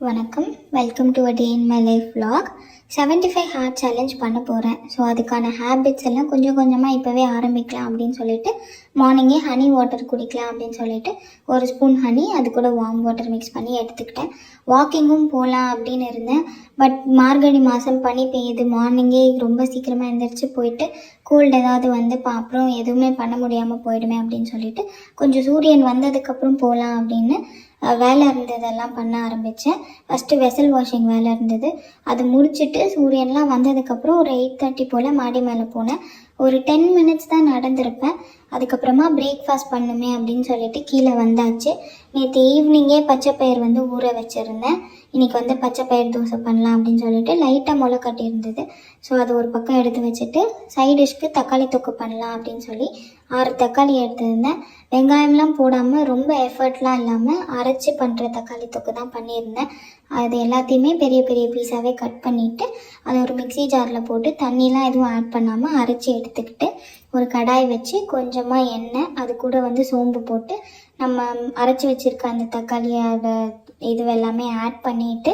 வணக்கம், welcome to a day in my life vlog. 75 hard challenge பண்ண போகிறேன். So அதுக்கான ஹேபிட்ஸ் எல்லாம் கொஞ்சம் கொஞ்சமாக இப்போவே ஆரம்பிக்கலாம் அப்படின்னு சொல்லிட்டு மார்னிங்கே ஹனி வாட்டர் குடிக்கலாம் அப்படின்னு சொல்லிட்டு ஒரு ஸ்பூன் ஹனி அது கூட வார்ம் வாட்டர் மிக்ஸ் பண்ணி எடுத்துக்கிட்டேன். வாக்கிங்கும் போகலாம் அப்படின்னு இருந்தேன். பட் மார்கழி மாதம் பனி பெய்யுது, மார்னிங்கே ரொம்ப சீக்கிரமாக எழுந்திரிச்சு போயிட்டு கோல்டு ஏதாவது வந்து அப்புறம் எதுவுமே பண்ண முடியாமல் போயிடுமே அப்படின்னு சொல்லிட்டு கொஞ்சம் சூரியன் வந்ததுக்கப்புறம் போகலாம் அப்படின்னு வேலை இருந்ததெல்லாம் பண்ண ஆரம்பித்தேன். ஃபஸ்ட்டு வெசல் வாஷிங் வேலை இருந்தது, அது முடிச்சுட்டு சூரியன்லாம் வந்ததுக்கப்புறம் ஒரு 8:30 போல் மாடி மேலே போனேன். ஒரு 10 மினிட்ஸ் தான் நடந்திருப்பேன். அதுக்கப்புறமா பிரேக்ஃபாஸ்ட் பண்ணுமே அப்படின்னு சொல்லிட்டு கீழே வந்தாச்சு. நேற்று ஈவினிங்கே பச்சைப்பயிர் வந்து ஊற வச்சுருந்தேன். இன்றைக்கி வந்து பச்சைப்பயிர் தோசை பண்ணலாம் அப்படின்னு சொல்லிட்டு லைட்டாக முளை கட்டி இருந்தது. ஸோ அது ஒரு பக்கம் எடுத்து வச்சுட்டு சைட் டிஷ்க்கு தக்காளி தொக்கு பண்ணலாம் அப்படின்னு சொல்லி 6 தக்காளி எடுத்துருந்தேன். வெங்காயம்லாம் போடாமல் ரொம்ப எஃபர்ட்லாம் இல்லாமல் அரைச்சி பண்ணுற தக்காளி தொக்கு தான் பண்ணியிருந்தேன். அது எல்லாத்தையுமே பெரிய பெரிய பீஸாகவே கட் பண்ணிவிட்டு அதை ஒரு மிக்ஸி ஜாரில் போட்டு தண்ணிலாம் எதுவும் ஆட் பண்ணாமல் அரைச்சி எடுத்துக்கிட்டு ஒரு கடாய் வச்சு கொஞ்சமாக எண்ணெய், அது கூட வந்து சோம்பு போட்டு நம்ம அரைச்சி வச்சுருக்க அந்த தக்காளியோட இது எல்லாமே ஆட் பண்ணிவிட்டு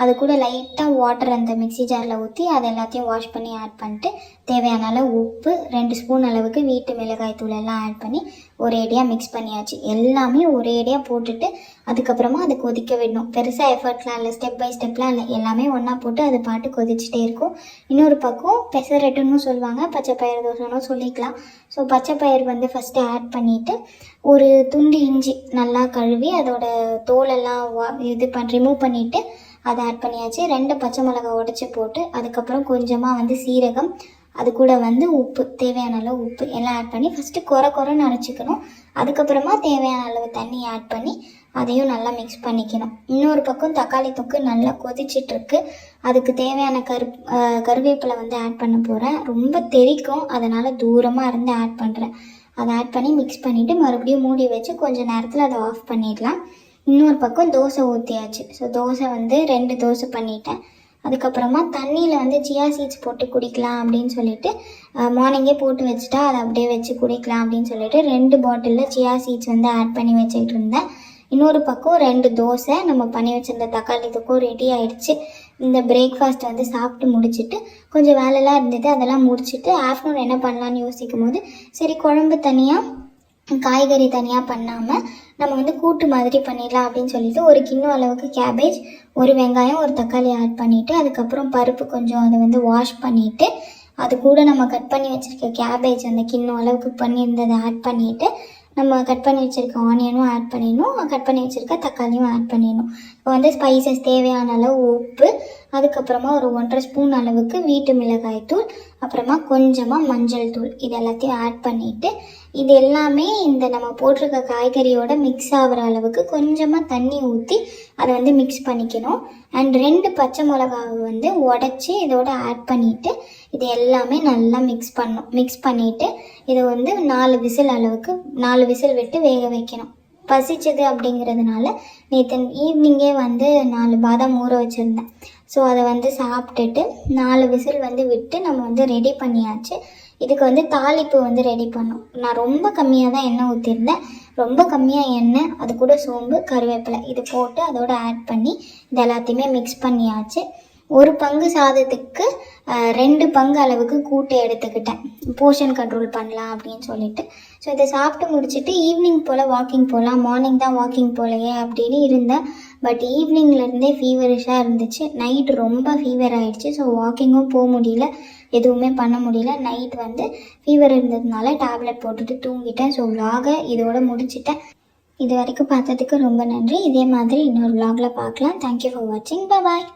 அது கூட லைட்டாக வாட்டர் அந்த மிக்ஸி ஜாரில் ஊற்றி அது எல்லாத்தையும் வாஷ் பண்ணி ஆட் பண்ணிட்டு தேவையான அளவு உப்பு, 2 ஸ்பூன் அளவுக்கு வீட்டு மிளகாய் தூள் எல்லாம் ஆட் பண்ணி ஒரேடியாக மிக்ஸ் பண்ணியாச்சு. எல்லாமே ஒரேடியாக போட்டுட்டு அதுக்கப்புறமா அதை கொதிக்க விடணும். பெருசாக எஃபர்ட்லாம் இல்லை, ஸ்டெப் பை ஸ்டெப்லாம் இல்லை, எல்லாமே ஒன்றா போட்டு அது பாட்டு கொதிச்சுட்டே இருக்கும். இன்னொரு பக்கம் பெசரட்டுன்னு சொல்லுவாங்க, பச்சைப்பயிறு தோசைன்னு சொல்லிக்கலாம். ஸோ பச்சைப்பயிறு வந்து ஃபஸ்ட்டு ஆட் பண்ணிவிட்டு ஒரு துண்டு இஞ்சி நல்லா கழுவி அதோட தோலெல்லாம் ரிமூவ் பண்ணிவிட்டு அதை ஆட் பண்ணியாச்சு. 2 பச்சை மிளகாய் உடச்சி போட்டு அதுக்கப்புறம் கொஞ்சமாக வந்து சீரகம், அது கூட வந்து உப்பு, தேவையான அளவு உப்பு எல்லாம் ஆட் பண்ணி ஃபஸ்ட்டு குறைன்னு அரைச்சிக்கணும். அதுக்கப்புறமா தேவையான அளவு தண்ணி ஆட் பண்ணி அதையும் நல்லா மிக்ஸ் பண்ணிக்கணும். இன்னொரு பக்கம் தக்காளி தொக்கு நல்லா கொதிச்சிட்ருக்கு. அதுக்கு தேவையான கருவேப்பிலை வந்து ஆட் பண்ண போகிறேன். ரொம்ப தெறிக்கும், அதனால் தூரமாக இருந்து ஆட் பண்ணுறேன். அதை ஆட் பண்ணி மிக்ஸ் பண்ணிவிட்டு மறுபடியும் மூடி வச்சு கொஞ்சம் நேரத்தில் அதை ஆஃப் பண்ணிடலாம். இன்னொரு பக்கம் தோசை ஊற்றியாச்சு. ஸோ தோசை வந்து 2 தோசை பண்ணிட்டேன். அதுக்கப்புறமா தண்ணியில் வந்து சியா சீட்ஸ் போட்டு குடிக்கலாம் அப்படின்னு சொல்லிட்டு மார்னிங்கே போட்டு வச்சுட்டா அதை அப்படியே வச்சு குடிக்கலாம் அப்படின்னு சொல்லிட்டு 2 பாட்டிலில் சியா சீட்ஸ் வந்து ஆட் பண்ணி வச்சுக்கிட்டு இருந்தேன். இன்னொரு பக்கம் 2 தோசை நம்ம பண்ணி வச்சுருந்த தக்காளி தொக்கும் ரெடி ஆகிடுச்சு. இந்த பிரேக்ஃபாஸ்ட் வந்து சாப்பிட்டு முடிச்சுட்டு கொஞ்சம் வேலைலாம் இருந்தது, அதெல்லாம் முடிச்சுட்டு ஆஃப்டர்நூன் என்ன பண்ணலான்னு யோசிக்கும் போது சரி குழம்பு தனியாக காய்கறி தனியாக பண்ணாமல் நம்ம வந்து கூட்டு மாதிரி பண்ணிடலாம் அப்படின்னு சொல்லிட்டு ஒரு கிண்ணம் அளவுக்கு கேபேஜ், ஒரு வெங்காயம், ஒரு தக்காளி ஆட் பண்ணிவிட்டு அதுக்கப்புறம் பருப்பு கொஞ்சம் அதை வந்து வாஷ் பண்ணிவிட்டு அது கூட நம்ம கட் பண்ணி வச்சுருக்க கேபேஜ் அந்த கிண்ணம் அளவுக்கு பண்ணியிருந்ததை ஆட் பண்ணிவிட்டு நம்ம கட் பண்ணி வச்சுருக்க ஆனியனும் ஆட் பண்ணிடணும், கட் பண்ணி வச்சுருக்க தக்காளியும் ஆட் பண்ணிடணும். இப்போ வந்து ஸ்பைசஸ் தேவையான அளவு உப்பு, அதுக்கப்புறமா ஒரு 1.5 ஸ்பூன் அளவுக்கு வீட்டு மிளகாய் தூள், அப்புறமா கொஞ்சமாக மஞ்சள் தூள், இது எல்லாத்தையும் ஆட் பண்ணிவிட்டு இது எல்லாமே இந்த நம்ம போட்டிருக்க காய்கறியோட மிக்ஸ் ஆகிற அளவுக்கு கொஞ்சமாக தண்ணி ஊற்றி அதை வந்து மிக்ஸ் பண்ணிக்கணும். அண்ட் 2 பச்சை மிளகாவை வந்து உடச்சி இதோட ஆட் பண்ணிவிட்டு இது எல்லாமே நல்லா மிக்ஸ் பண்ணிவிட்டு இதை வந்து 4 விசில் அளவுக்கு 4 விசில் விட்டு வேக வைக்கணும். பசிச்சது அப்படிங்கிறதுனால நேற்று ஈவினிங்கே வந்து 4 பாதாம் ஊற வச்சுருந்தேன். ஸோ அதை வந்து சாப்பிட்டுட்டு 4 விசில் வந்து விட்டு நம்ம வந்து ரெடி பண்ணியாச்சு. இதுக்கு வந்து தாளிப்பு வந்து ரெடி பண்ணோம். நான் ரொம்ப கம்மியாக தான் எண்ணெய் ஊற்றிருந்தேன், ரொம்ப கம்மியாக எண்ணெய், அது கூட சோம்பு, கருவேப்பிலை இது போட்டு அதோடு ஆட் பண்ணி இது எல்லாத்தையுமே மிக்ஸ் பண்ணியாச்சு. 1 பங்கு சாதத்துக்கு 2 பங்கு அளவுக்கு கூட்டு எடுத்துக்கிட்டேன், போர்ஷன் கண்ட்ரோல் பண்ணலாம் அப்படின்னு சொல்லிட்டு. ஸோ இதை சாப்பிட்டு முடிச்சுட்டு ஈவினிங் போல் வாக்கிங் போகலாம், மார்னிங் தான் வாக்கிங் போகலையே அப்படின்னு இருந்தேன். பட் ஈவினிங்லேருந்தே ஃபீவரிஷாக இருந்துச்சு, நைட்டு ரொம்ப ஃபீவர் ஆகிடுச்சு. ஸோ வாக்கிங்கும் போக முடியல, எதுவுமே பண்ண முடியல. நைட் வந்து ஃபீவர் இருந்ததுனால டேப்லெட் போட்டுட்டு தூங்கிட்டேன். ஸோ vlog இதோட முடிச்சிட்டேன். இது வரைக்கும் பார்த்ததுக்கு ரொம்ப நன்றி. இதே மாதிரி இன்னொரு vlogல பார்க்கலாம். தேங்க்யூ ஃபார் வாட்சிங். பாய்.